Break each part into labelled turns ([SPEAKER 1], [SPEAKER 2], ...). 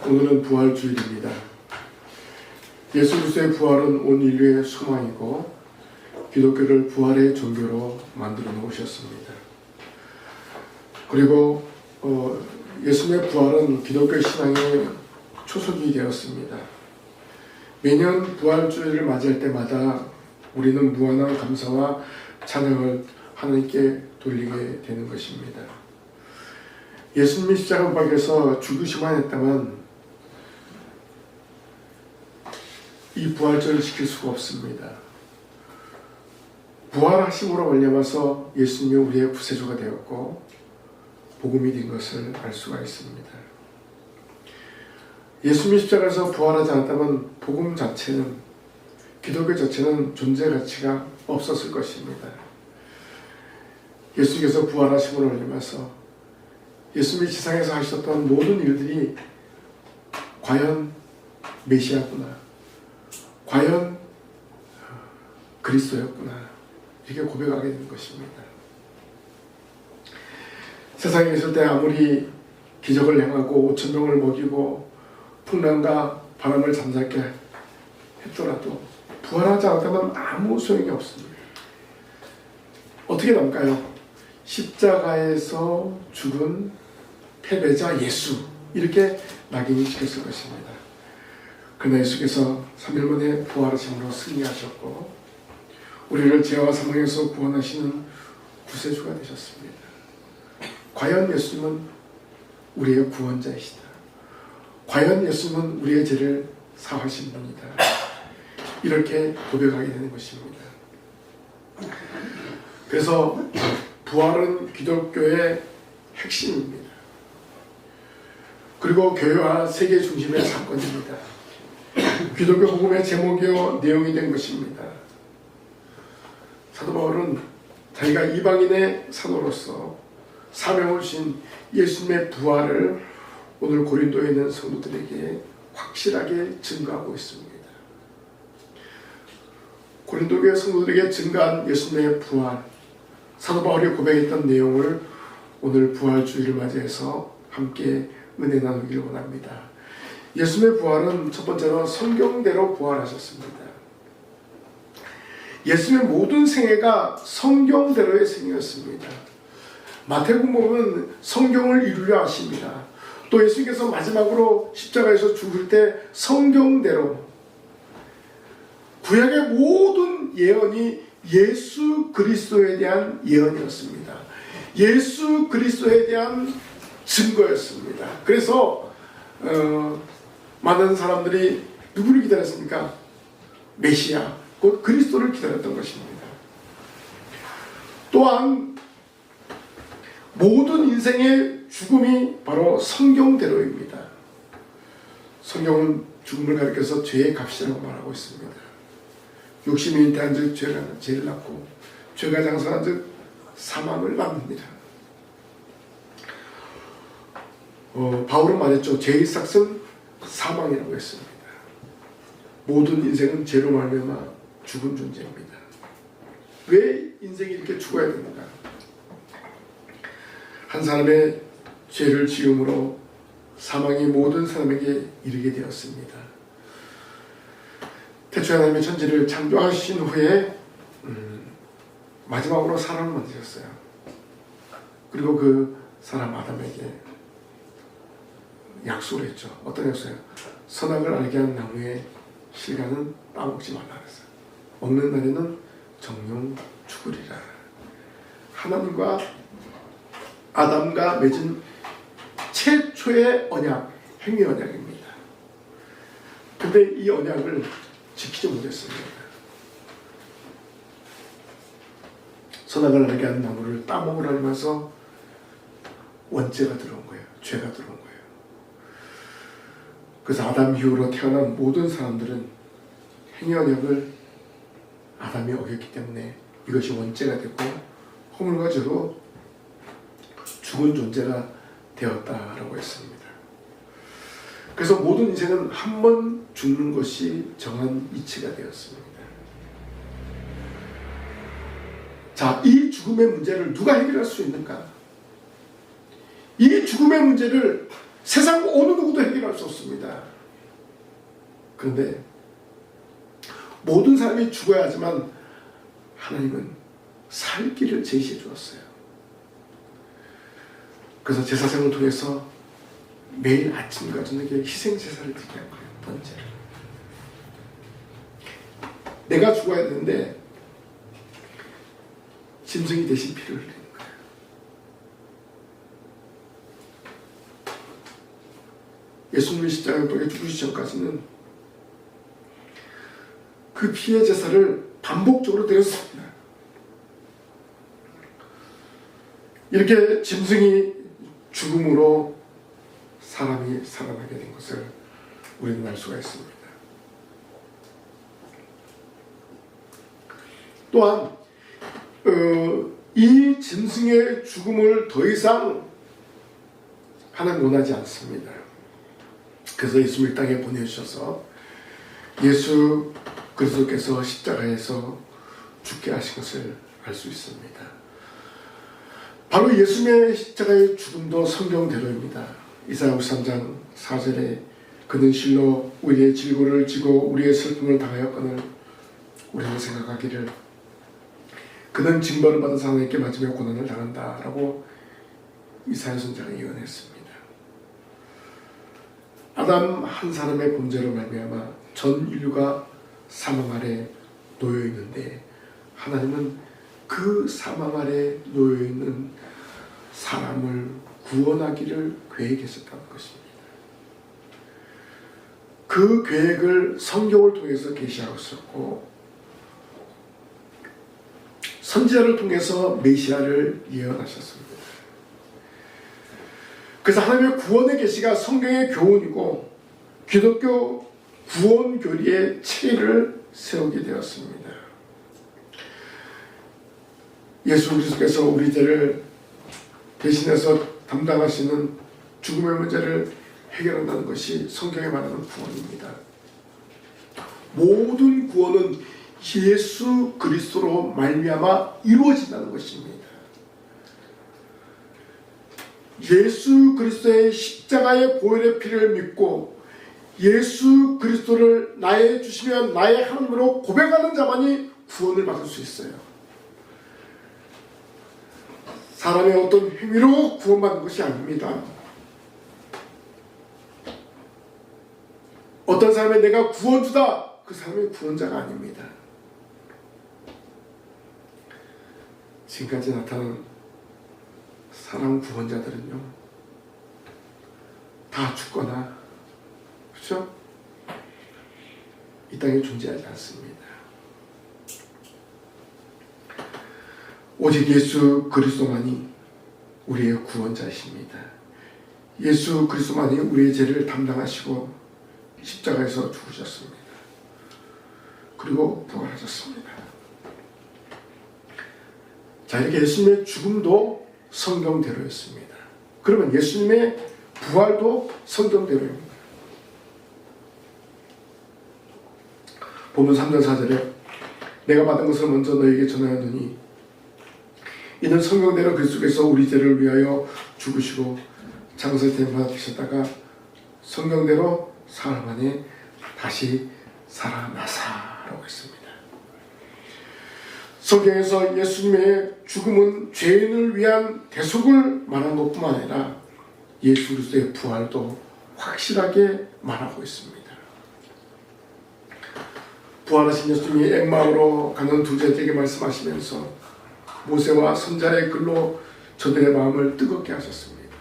[SPEAKER 1] 오늘은 부활주일입니다. 예수 그리스도의 부활은 온 인류의 소망이고 기독교를 부활의 종교로 만들어 놓으셨습니다. 그리고 예수님의 부활은 기독교 신앙의 초석이 되었습니다. 매년 부활주일을 맞이할 때마다 우리는 무한한 감사와 찬양을 하나님께 돌리게 되는 것입니다. 예수님이 십자가 박에서 죽으시만 했다면 이 부활절을 지킬 수가 없습니다. 부활하심으로 말미암아서 예수님이 우리의 구세주가 되었고 복음이 된 것을 알 수가 있습니다. 예수님이 십자가에서 부활하지 않았다면 복음 자체는, 기독교 자체는 존재 가치가 없었을 것입니다. 예수님께서 부활하심으로 말미암아서 예수님이 지상에서 하셨던 모든 일들이 과연 메시아구나, 과연 그리스도였구나, 이렇게 고백하게 되는 것입니다. 세상에 있을 때 아무리 기적을 행하고 5,000명을 먹이고 풍랑과 바람을 잠잠게 했더라도 부활하지 않았다면 아무 소용이 없습니다. 어떻게 남을까요? 십자가에서 죽은 패배자 예수, 이렇게 낙인이 찍혔을 것입니다. 그러나 예수께서 3일 만에 부활하심으로 승리하셨고 우리를 죄와 사망에서 구원하시는 구세주가 되셨습니다. 과연 예수님은 우리의 구원자이시다. 과연 예수님은 우리의 죄를 사하신 분이다. 이렇게 고백하게 되는 것입니다. 그래서 부활은 기독교의 핵심입니다. 그리고 교회와 세계 중심의 사건입니다. 기독교 복음의 제목이요 내용이 된 것입니다. 사도 바울은 자기가 이방인의 사도로서 사명을 주신 예수님의 부활을 오늘 고린도에 있는 성도들에게 확실하게 증거하고 있습니다. 고린도 교회 성도들에게 증거한 예수님의 부활, 사도 바울이 고백했던 내용을 오늘 부활주의를 맞이해서 함께 은혜 나누기를 원합니다. 예수님의 부활은 첫 번째로 성경대로 부활하셨습니다. 예수님의 모든 생애가 성경대로의 생애였습니다. 마태복음 보면 성경을 이루려 하십니다. 또 예수님께서 마지막으로 십자가에서 죽을 때 성경대로 구약의 모든 예언이 예수 그리스도에 대한 예언이었습니다. 예수 그리스도에 대한 증거였습니다. 그래서 많은 사람들이 누구를 기다렸습니까? 메시아, 곧 그리스도를 기다렸던 것입니다. 또한 모든 인생의 죽음이 바로 성경대로입니다. 성경은 죽음을 가리켜서 죄의 값이라고 말하고 있습니다. 욕심이 잉태한 즉 죄를 낳고 죄가 장성한 즉 사망을 낳습니다. 바울은 말했죠. 죄의 삭은 사망이라고 했습니다. 모든 인생은 죄로 말미암아 죽은 존재입니다. 왜 인생이 이렇게 죽어야 됩니까? 한 사람의 죄를 지음으로 사망이 모든 사람에게 이르게 되었습니다. 태초에 하나님의 천지를 창조하신 후에 마지막으로 사람을 만드셨어요. 그리고 그 사람 아담에게 약속을 했죠. 어떤 약속이요? 선악을 알게 한 나무의 실과는 따먹지 말라 그랬어요. 먹는 날에는 정령 죽으리라. 하나님과 아담과 맺은 최초의 언약, 행위 언약입니다. 근데 이 언약을 지키지 못했습니다. 선악을 알게 한 나무를 따먹으라 하면서 원죄가 들어온 거예요. 죄가 들어온 거예요. 그래서 아담 이후로 태어난 모든 사람들은 행위 언약을 아담이 어겼기 때문에 이것이 원죄가 됐고 허물과 죄로 죽은 존재가 되었다라고 했습니다. 그래서 모든 인생은 한 번 죽는 것이 정한 이치가 되었습니다. 자, 이 죽음의 문제를 누가 해결할 수 있는가? 이 죽음의 문제를 세상 어느 누구도 해결할 수 없습니다. 그런데 모든 사람이 죽어야 하지만 하나님은 살 길을 제시해 주었어요. 그래서 제사장을 통해서 매일 아침과 저녁에 희생제사를 드리게 한 거예요. 번제를. 내가 죽어야 되는데 짐승이 대신 피를 흘리는 거예요. 예수님이 십자가에 못 박혀 죽으시기 전까지는 그 피의 제사를 반복적으로 드렸습니다. 이렇게 짐승이 죽음으로 사람이 살아나게 된 것을 우리는 알 수가 있습니다. 또한 이 짐승의 죽음을 더 이상 하나님 원하지 않습니다. 그래서 예수님을 땅에 보내주셔서 예수 그리스도께서 십자가에서 죽게 하신 것을 알 수 있습니다. 바로 예수님의 십자가의 죽음도 성경대로입니다. 이사야 53장 4절에 그는 실로 우리의 질고를 지고 우리의 슬픔을 당하였거늘 우리는 생각하기를 그는 징벌을 받은 사람에게 맞으며 고난을 당한다 라고 이사야 선지자가 예언했습니다. 아담 한 사람의 범죄로 말미암아 전 인류가 사망 아래 놓여 있는데 하나님은 그 사망 아래 놓여 있는 사람을 구원하기를 계획했었다는 것입니다. 그 계획을 성경을 통해서 계시하고 있었고 선지자를 통해서 메시아를 예언하셨습니다. 그래서 하나님의 구원의 계시가 성경의 교훈이고 기독교 구원 교리의 체계를 세우게 되었습니다. 예수 그리스도께서 우리 죄를 대신해서 담당하시는 죽음의 문제를 해결한다는 것이 성경에 말하는 구원입니다. 모든 구원은 예수 그리스도로 말미암아 이루어진다는 것입니다. 예수 그리스도의 십자가의 보혈의 피를 믿고 예수 그리스도를 나의 주시면 나의 하나님으로 고백하는 자만이 구원을 받을 수 있어요. 사람의 어떤 행위로 구원받는 것이 아닙니다. 어떤 사람의 내가 구원주다, 그 사람이 구원자가 아닙니다. 지금까지 나타난 사람 구원자들은요, 다 죽거나, 그렇죠? 이 땅에 존재하지 않습니다. 오직 예수 그리스도만이 우리의 구원자이십니다. 예수 그리스도만이 우리의 죄를 담당하시고 십자가에서 죽으셨습니다. 그리고 부활하셨습니다. 자, 이렇게 예수님의 죽음도 성경대로였습니다. 그러면 예수님의 부활도 성경대로입니다. 본문 3절 4절에 내가 받은 것을 먼저 너에게 전하였느니 이는 성경대로 그리스도께서 우리 죄를 위하여 죽으시고 장사에 대박하셨다가 성경대로 사흘 만에 다시 살아나사라고 했습니다. 성경에서 예수님의 죽음은 죄인을 위한 대속을 말한 것뿐만 아니라 예수 그리스도의 부활도 확실하게 말하고 있습니다. 부활하신 예수님이 엠마오로 가는 두 제자에게 말씀하시면서 모세와 선자의 글로 저들의 마음을 뜨겁게 하셨습니다.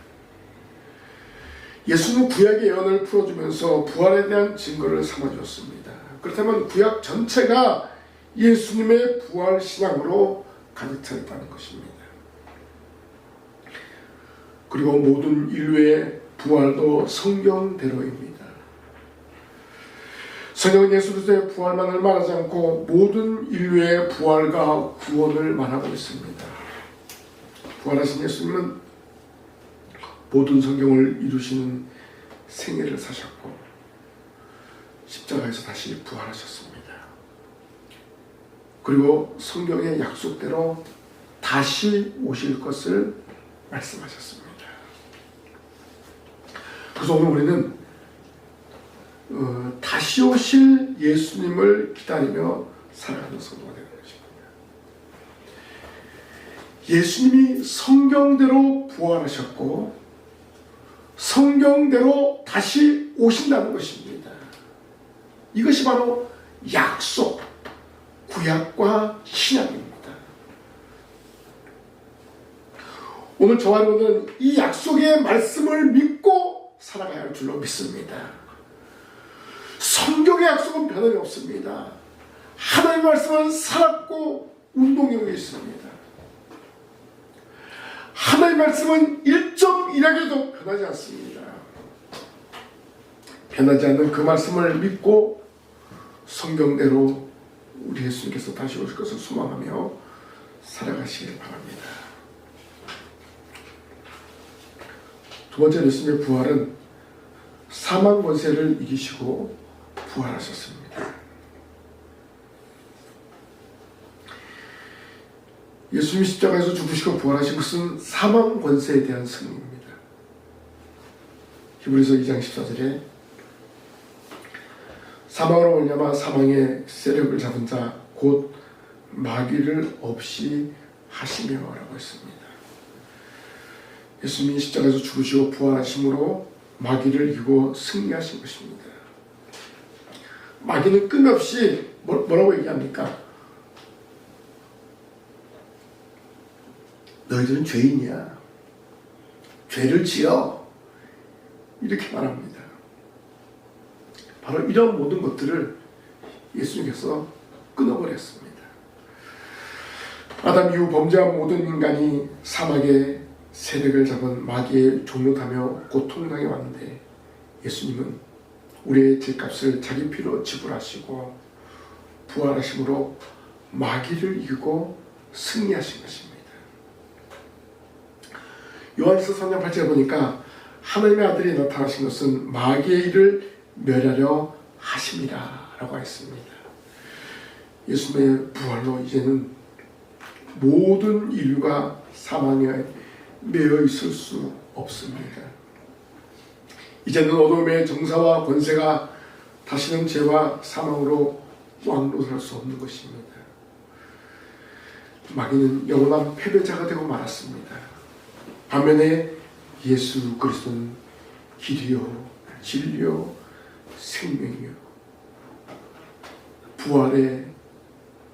[SPEAKER 1] 예수는 구약의 예언을 풀어주면서 부활에 대한 증거를 삼아주었습니다. 그렇다면 구약 전체가 예수님의 부활 신앙으로 가득 차 있다는 것입니다. 그리고 모든 인류의 부활도 성경대로입니다. 성경은 예수 그리스도의 부활만을 말하지 않고 모든 인류의 부활과 구원을 말하고 있습니다. 부활하신 예수님은 모든 성경을 이루시는 생애를 사셨고 십자가에서 다시 부활하셨습니다. 그리고 성경의 약속대로 다시 오실 것을 말씀하셨습니다. 그래서 오늘 우리는 다시 오실 예수님을 기다리며 살아가는 성도가 되는 것입니다. 예수님이 성경대로 부활하셨고 성경대로 다시 오신다는 것입니다. 이것이 바로 약속, 구약과 신약입니다. 오늘 저와 여러분은 이 약속의 말씀을 믿고 살아가야 할 줄로 믿습니다. 성경의 약속은 변함이 없습니다. 하나님의 말씀은 살았고 운동력이 있습니다. 하나님의 말씀은 1.1하게도 변하지 않습니다. 변하지 않는 그 말씀을 믿고 성경대로 우리 예수님께서 다시 오실 것을 소망하며 살아가시길 바랍니다. 두 번째 예수님의 부활은 사망 권세를 이기시고 부활하셨습니다. 예수님이 십자가에서 죽으시고 부활하신 것은 사망 권세에 대한 승리입니다. 히브리서 2장 14절에 사망으로 말미암아 사망의 세력을 잡은 자 곧 마귀를 없이 하시며 라고 했습니다. 예수님이 십자가에서 죽으시고 부활하심으로 마귀를 이기고 승리하신 것입니다. 마귀는 끊임없이 뭐라고 얘기합니까? 너희들은 죄인이야. 죄를 지어. 이렇게 말합니다. 바로 이런 모든 것들을 예수님께서 끊어버렸습니다. 아담 이후 범죄한 모든 인간이 사막의 세력을 잡은 마귀의 종노하며 고통당해 왔는데 예수님은 우리의 죄값을 자기 피로 지불하시고 부활하심으로 마귀를 이기고 승리하신 것입니다. 요한일서 3장 8절에 보니까 하나님의 아들이 나타나신 것은 마귀의 일을 멸하려 하심이라 라고 했습니다. 예수님의 부활로 이제는 모든 인류가 사망에 매여 있을 수 없습니다. 이제는 어둠의 정사와 권세가 다시는 죄와 사망으로 왕노할 수 없는 것입니다. 마귀는 영원한 패배자가 되고 말았습니다. 반면에 예수 그리스도는 길이요 진리요 생명이요 부활의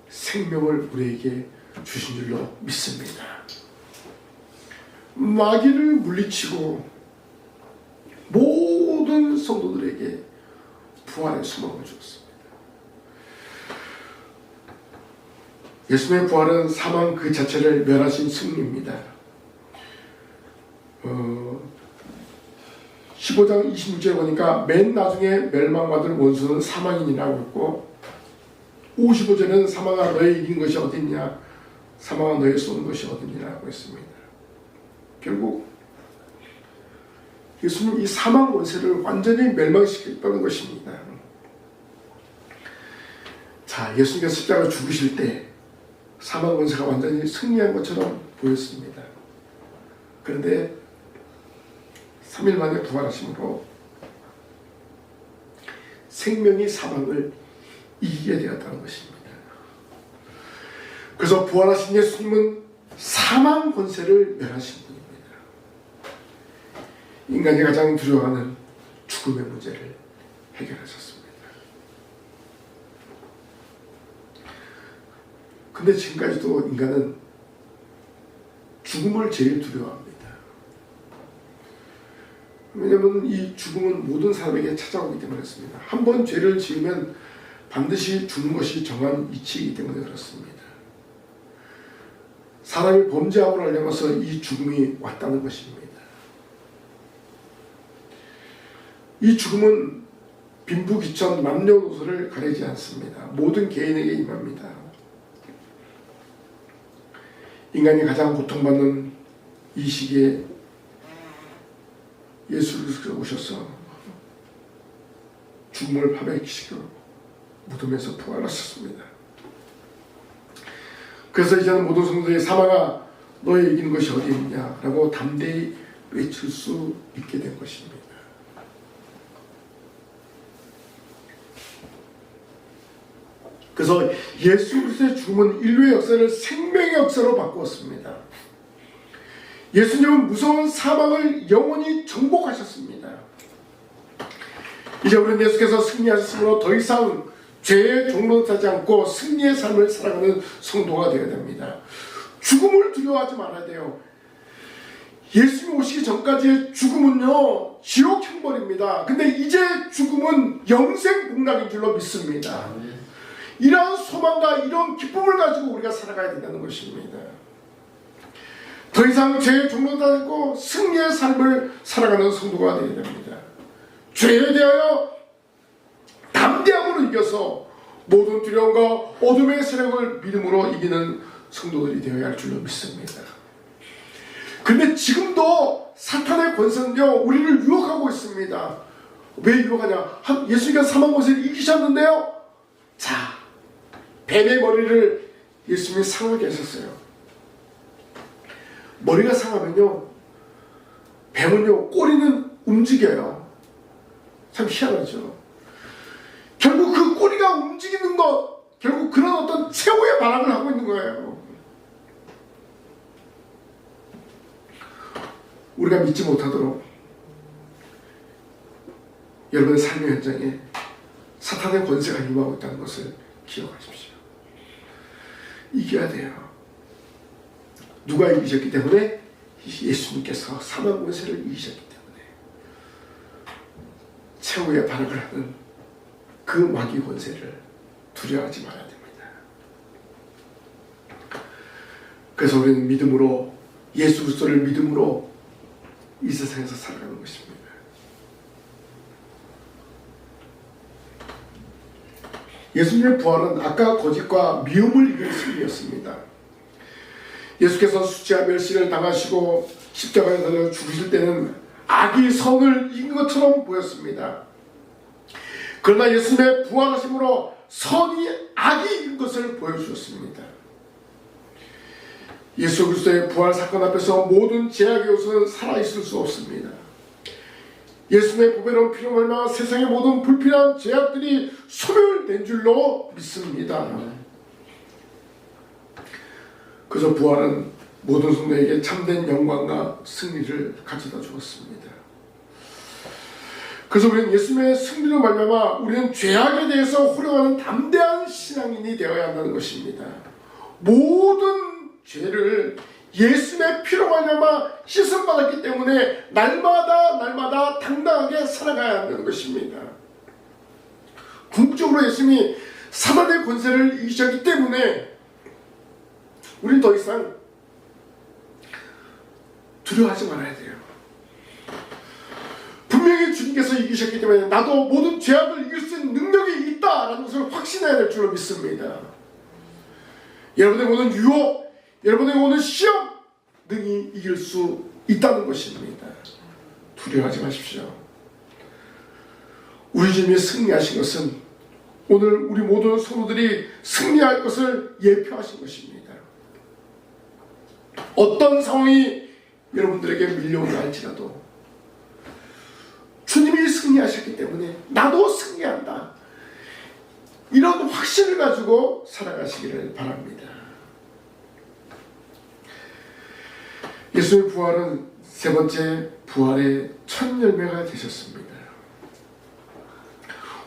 [SPEAKER 1] 생명을 우리에게 주신 줄로 믿습니다. 마귀를 물리치고 모든 성도들에게 부활의 소망을 주었습니다. 예수님의 부활은 사망 그 자체를 멸하신 승리입니다. 15장 26절에 보니까 맨 나중에 멸망받을 원수는 사망이니라고 했고 55절에는 사망아 너의 이긴 것이 어딨냐 사망아 너의 쏘는 것이 어딨냐라고 했습니다. 결국 예수님 이 사망 권세를 완전히 멸망시켰다는 것입니다. 자, 예수님께서 십자가 죽으실 때 사망 권세가 완전히 승리한 것처럼 보였습니다. 그런데 3일 만에 부활하심으로 생명이 사망을 이기게 되었다는 것입니다. 그래서 부활하신 예수님은 사망 권세를 멸하신 분입니다. 인간이 가장 두려워하는 죽음의 문제를 해결하셨습니다. 근데 지금까지도 인간은 죽음을 제일 두려워합니다. 왜냐하면 이 죽음은 모든 사람에게 찾아오기 때문에 그렇습니다. 한 번 죄를 지으면 반드시 죽는 것이 정한 이치이기 때문에 그렇습니다. 사람이 범죄함으로 알려서 이 죽음이 왔다는 것입니다. 이 죽음은 빈부귀천 남녀노소를 가리지 않습니다. 모든 개인에게 임합니다. 인간이 가장 고통받는 이 시기에 예수 그리스도가 오셔서 죽음을 파괴시켜 무덤에서 부활하셨습니다. 그래서 이제는 모든 성도들이 사망아 너의 이기는 것이 어디 있냐 라고 담대히 외칠 수 있게 된 것입니다. 그래서 예수 그리스도의 죽음은 인류의 역사를 생명의 역사로 바꾸었습니다. 예수님은 무서운 사망을 영원히 정복하셨습니다. 이제 우리는 예수께서 승리하셨으므로 더 이상 죄의 종로를 타지 않고 승리의 삶을 살아가는 성도가 되어야 됩니다. 죽음을 두려워하지 말아야 돼요. 예수님 오시기 전까지의 죽음은요, 지옥 형벌입니다. 근데 이제 죽음은 영생 복락인 줄로 믿습니다. 이러한 소망과 이런 기쁨을 가지고 우리가 살아가야 된다는 것입니다. 더 이상 죄의 종로를 타지 않고 승리의 삶을 살아가는 성도가 되어야 됩니다. 죄에 대하여 담대함으로 이겨서 모든 두려움과 어둠의 세력을 믿음으로 이기는 성도들이 되어야 할 줄로 믿습니다. 근데 지금도 사탄의 권세는요, 우리를 유혹하고 있습니다. 왜 유혹하냐? 예수님께서 사망 권세를 이기셨는데요. 자, 뱀의 머리를 예수님이 상하게 하셨어요. 머리가 상하면요, 뱀은요, 꼬리는 움직여요. 참 희한하죠. 결국 그 꼬리가 움직이는 것, 결국 그런 어떤 최후의 반항을 하고 있는 거예요. 우리가 믿지 못하도록 여러분의 삶의 현장에 사탄의 권세가 임하고 있다는 것을 기억하십시오. 이겨야 돼요. 누가 이기셨기 때문에? 예수님께서 사망 권세를 이기셨기 때문에 최후의 반항을 하는 그 마귀 권세를 두려워하지 말아야 됩니다. 그래서 우리는 믿음으로, 예수 그리스도를 믿음으로 이 세상에서 살아가는 것입니다. 예수님의 부활은 악과 거짓과 미움을 이기는 승리였습니다. 예수께서 수치와 멸시를 당하시고 십자가에 달려 죽으실 때는 악이 선을 이긴 것처럼 보였습니다. 그러나 예수님의 부활하심으로 선이 악이 이긴 것을 보여주셨습니다. 예수 그리스도의 부활 사건 앞에서 모든 제약의 요소는 살아있을 수 없습니다. 예수님의 보배로운 피로 말미암아 세상의 모든 불필요한 제약들이 소멸된 줄로 믿습니다. 그래서 부활은 모든 성도에게 참된 영광과 승리를 가져다 주었습니다. 그래서 우리는 예수님의 승리로 말미암아 우리는 죄악에 대해서 호령하는 담대한 신앙인이 되어야 한다는 것입니다. 모든 죄를 예수님의 피로 말미암아 씻음받았기 때문에 날마다 당당하게 살아가야 한다는 것입니다. 궁극적으로 예수님이 사단의 권세를 이기셨기 때문에 우리는 더 이상 두려워하지 말아야 돼요. 분명히 주님께서 이기셨기 때문에 나도 모든 죄악을 이길 수 있는 능력이 있다라는 것을 확신해야 될 줄로 믿습니다. 여러분의 오는 유혹, 여러분의 오는 시험 능히 이길 수 있다는 것입니다. 두려워하지 마십시오. 우리 주님이 승리하신 것은 오늘 우리 모든 성도들이 승리할 것을 예표하신 것입니다. 어떤 상황이 여러분들에게 밀려온다 할지라도 주님이 승리하셨기 때문에 나도 승리한다. 이런 확신을 가지고 살아가시기를 바랍니다. 예수의 부활은 세 번째 부활의 첫 열매가 되셨습니다.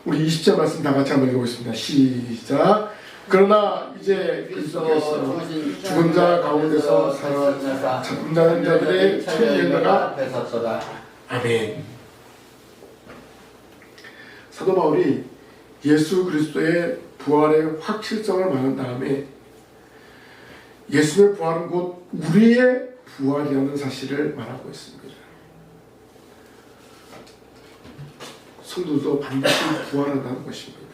[SPEAKER 1] 우리 20절 말씀 다 같이 한번 읽어보겠습니다. 시작. 그러나 이제 그리스도께서 죽은 자 가운데서 살아 잠자는 자들의 첫 열매가 되셨도다. 아멘. 사도 바울이 예수 그리스도의 부활의 확실성을 말한 다음에 예수의 부활은 곧 우리의 부활이라는 사실을 말하고 있습니다. 성도도 반드시 부활한다는 것입니다.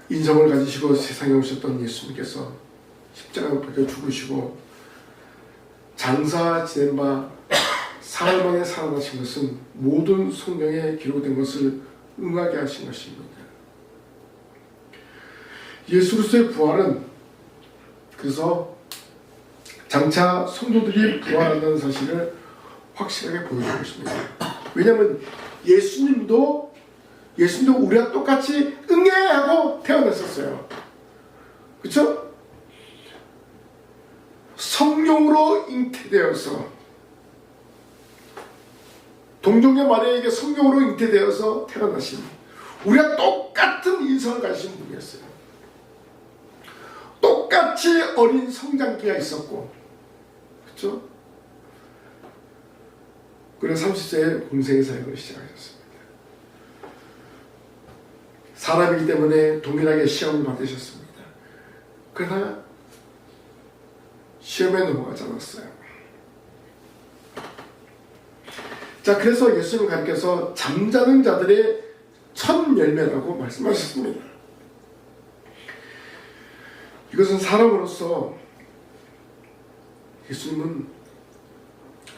[SPEAKER 1] 인성을 가지시고 세상에 오셨던 예수님께서 십자가에 박혀 죽으시고 장사 지낸 바 사흘 만에 살아나신 것은 모든 성경에 기록된 것을 응하게 하신 것입니다. 예수 그리스도의 부활은 그래서 장차 성도들이 부활한다는 사실을 확실하게 보여주고 있습니다. 왜냐하면 예수님도 예수님도 우리와 똑같이 응애하고 태어났었어요. 그렇죠? 성령으로 잉태되어서, 동정녀 마리아에게 성령으로 잉태되어서 태어나신, 우리가 똑같은 인성을 가지신 분이었어요. 똑같이 어린 성장기가 있었고, 그렇죠? 그래서 30세에 공생의 사역을 시작하셨습니다. 사람이기 때문에 동일하게 시험을 받으셨습니다. 그러나 시험에 넘어가지 않았어요. 자, 그래서 예수님 가르쳐서 잠자는 자들의 첫 열매라고 말씀하셨습니다. 이것은 사람으로서 예수님은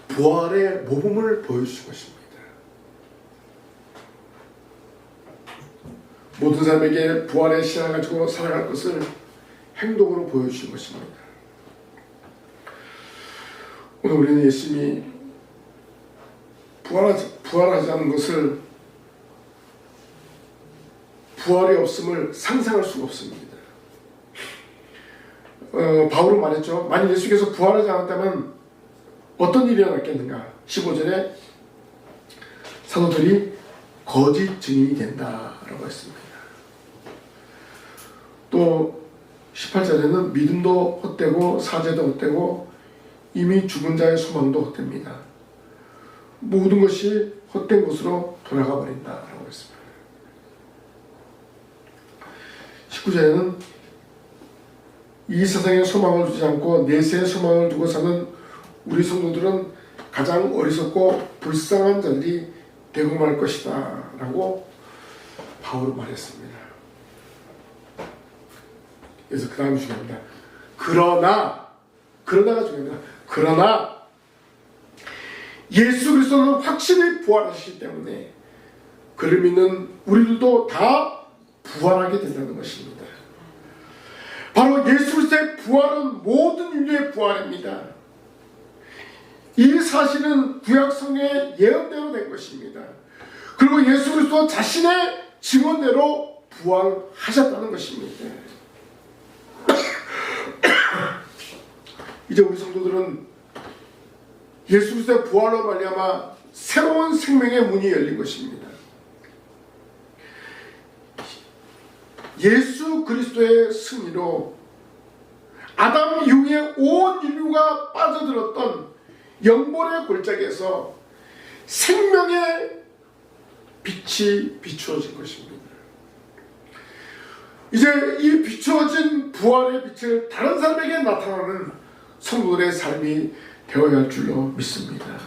[SPEAKER 1] 부활의 모범을 보여주신 것입니다. 모든 사람에게 부활의 신앙을 가지고 살아갈 것을 행동으로 보여주신 것입니다. 오늘 우리는 예수님이 부활하지 않은 것을, 부활이 없음을 상상할 수가 없습니다. 바울은 말했죠. 만약 예수께서 부활하지 않았다면 어떤 일이 일어났겠는가. 15절에 사도들이 거짓 증인이 된다라고 했습니다. 또 18절에는 믿음도 헛되고 사제도 헛되고 이미 죽은 자의 소망도 헛됩니다. 모든 것이 헛된 것으로 돌아가 버린다라고 했습니다. 19절에는 이 세상에 소망을 두지 않고 내세의 소망을 두고 사는 우리 성도들은 가장 어리석고 불쌍한 자들이 되고 말 것이다 라고 바울은 말했습니다. 그래서 그 다음이 중요합니다. 그러나가 중요합니다. 그러나 예수 그리스도는 확실히 부활하시기 때문에 그를 믿는 우리들도 다 부활하게 된다는 것입니다. 바로 예수 그리스도의 부활은 모든 인류의 부활입니다. 이 사실은 구약 성경의 예언대로 된 것입니다. 그리고 예수 그리스도 자신의 증언대로 부활하셨다는 것입니다. 이제 우리 성도들은 예수 그리스도의 부활로 말미암아 새로운 생명의 문이 열린 것입니다. 예수 그리스도의 승리로 아담 이후에 온 인류가 빠져들었던 영벌의 골짜기에서 생명의 빛이 비추어진 것입니다. 이제 이 비추어진 부활의 빛을 다른 사람에게 나타나는 성도들의 삶이 되어야 할 줄로 믿습니다.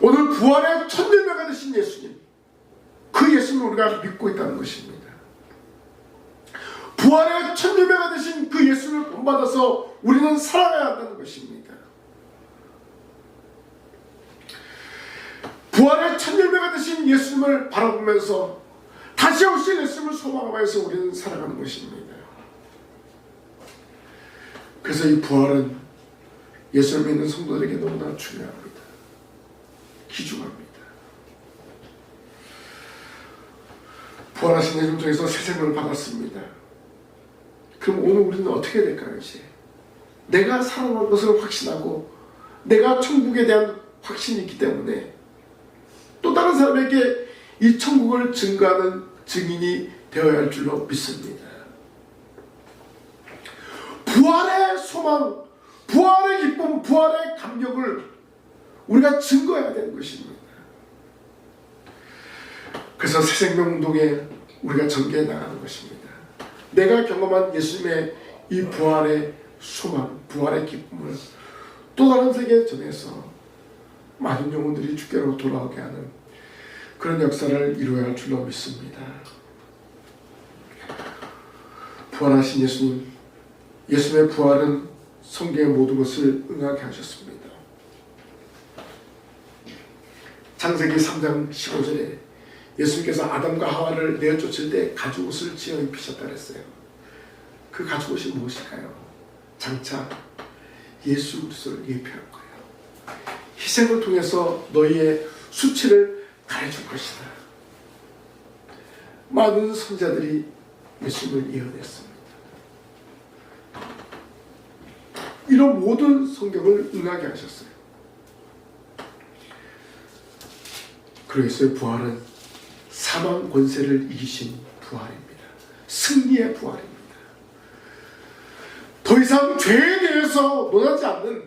[SPEAKER 1] 오늘 부활의 첫 열매가 되신 예수님, 그 예수님을 우리가 믿고 있다는 것입니다. 부활의 첫 열매가 되신 그 예수님을 본받아서 우리는 살아가야 한다는 것입니다. 부활의 첫 열매가 되신 예수님을 바라보면서 다시 오실 예수님을 소망하면서 우리는 살아가는 것입니다. 그래서 이 부활은 예수를 믿는 성도들에게 너무나 중요합니다. 귀중합니다. 부활하신 예수님 통해서 새 생명을 받았습니다. 그럼 오늘 우리는 어떻게 될까요? 이제 내가 살아난 것을 확신하고 내가 천국에 대한 확신이 있기 때문에 또 다른 사람에게 이 천국을 증거하는 증인이 되어야 할 줄로 믿습니다. 부활의 소망, 부활의 기쁨, 부활의 감격을 우리가 증거해야 되는 것입니다. 그래서 새생명 운동에 우리가 전개해 나가는 것입니다. 내가 경험한 예수님의 이 부활의 소망, 부활의 기쁨을 또 다른 세계에 전해서 많은 영혼들이 주께로 돌아오게 하는 그런 역사를 이루어야 할 줄로 믿습니다. 부활하신 예수님, 예수님의 부활은 성경의 모든 것을 응하게 하셨습니다. 창세기 3장 15절에 예수님께서 아담과 하와를 내어쫓을 때 가죽옷을 지어 입히셨다 그랬어요. 그 가죽옷이 무엇일까요? 장차 예수 그리스도를 예표한 거예요. 희생을 통해서 너희의 수치를 가려줄 것이다. 많은 선자들이 예수님을 예언했습니다. 이런 모든 성경을 응하게 하셨어요. 그래서 부활은 사망 권세를 이기신 부활입니다. 승리의 부활입니다. 더 이상 죄에 대해서 논하지 않는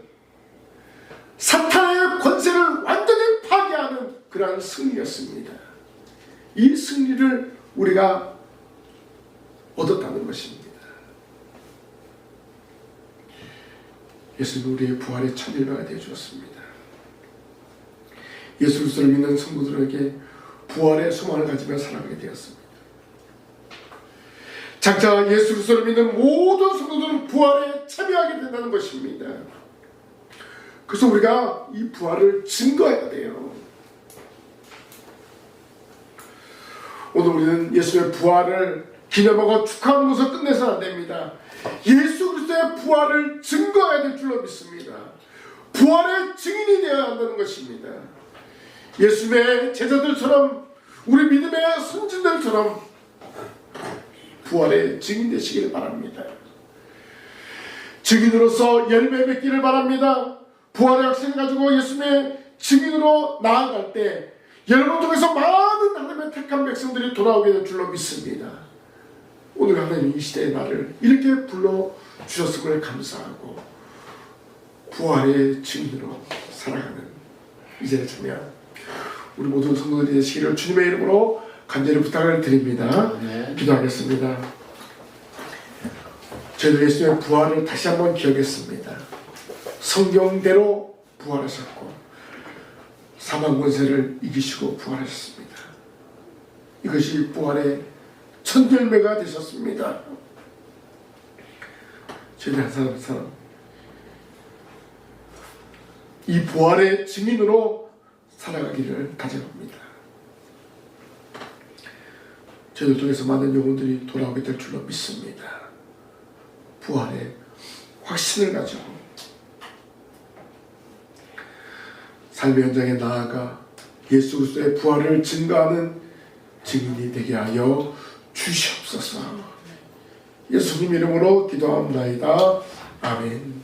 [SPEAKER 1] 사탄의 권세를 완전히 파괴하는 그러한 승리였습니다. 이 승리를 우리가 얻었다는 것입니다. 예수는 우리의 부활의 첫 일화가 되어 주었습니다. 예수 그리스도를 믿는 성도들에게 부활의 소망을 가지며 살아가게 되었습니다. 장차 예수 그리스도를 믿는 모든 성도들은 부활에 참여하게 된다는 것입니다. 그래서 우리가 이 부활을 증거해야 돼요. 오늘 우리는 예수의 부활을 기념하고 축하하는 것을 끝내서는 안 됩니다. 예수 그리스도의 부활을 증거해야 될 줄로 믿습니다. 부활의 증인이 되어야 한다는 것입니다. 예수님의 제자들처럼 우리 믿음의 선진들처럼 부활의 증인 되시길 바랍니다. 증인으로서 열매 맺기를 바랍니다. 부활의 확신을 가지고 예수님의 증인으로 나아갈 때 여러분 통해서 많은 하나님의 택한 백성들이 돌아오게 될 줄로 믿습니다. 오늘 하나님 이 시대의 나를 이렇게 불러주셨음을 감사하고 부활의 증인으로 살아가는 이제의 참여 우리 모든 성도들이 되시기를 주님의 이름으로 간절히 부탁을 드립니다.
[SPEAKER 2] 네.
[SPEAKER 1] 기도하겠습니다. 저희들 예수님의 부활을 다시 한번 기억했습니다. 성경대로 부활하셨고 사망 권세를 이기시고 부활하셨습니다. 이것이 부활의 첫 열매가 되셨습니다. 저희들 한 사람 한 사람 이 부활의 증인으로 살아가기를 가져갑니다. 저희들 통해서 많은 영혼들이 돌아오게 될 줄로 믿습니다. 부활의 확신을 가지고 삶의 현장에 나아가 예수 그리스도의 부활을 증거하는 증인이 되게 하여 주시옵소서. 예수님 이름으로 기도합니다. 아멘.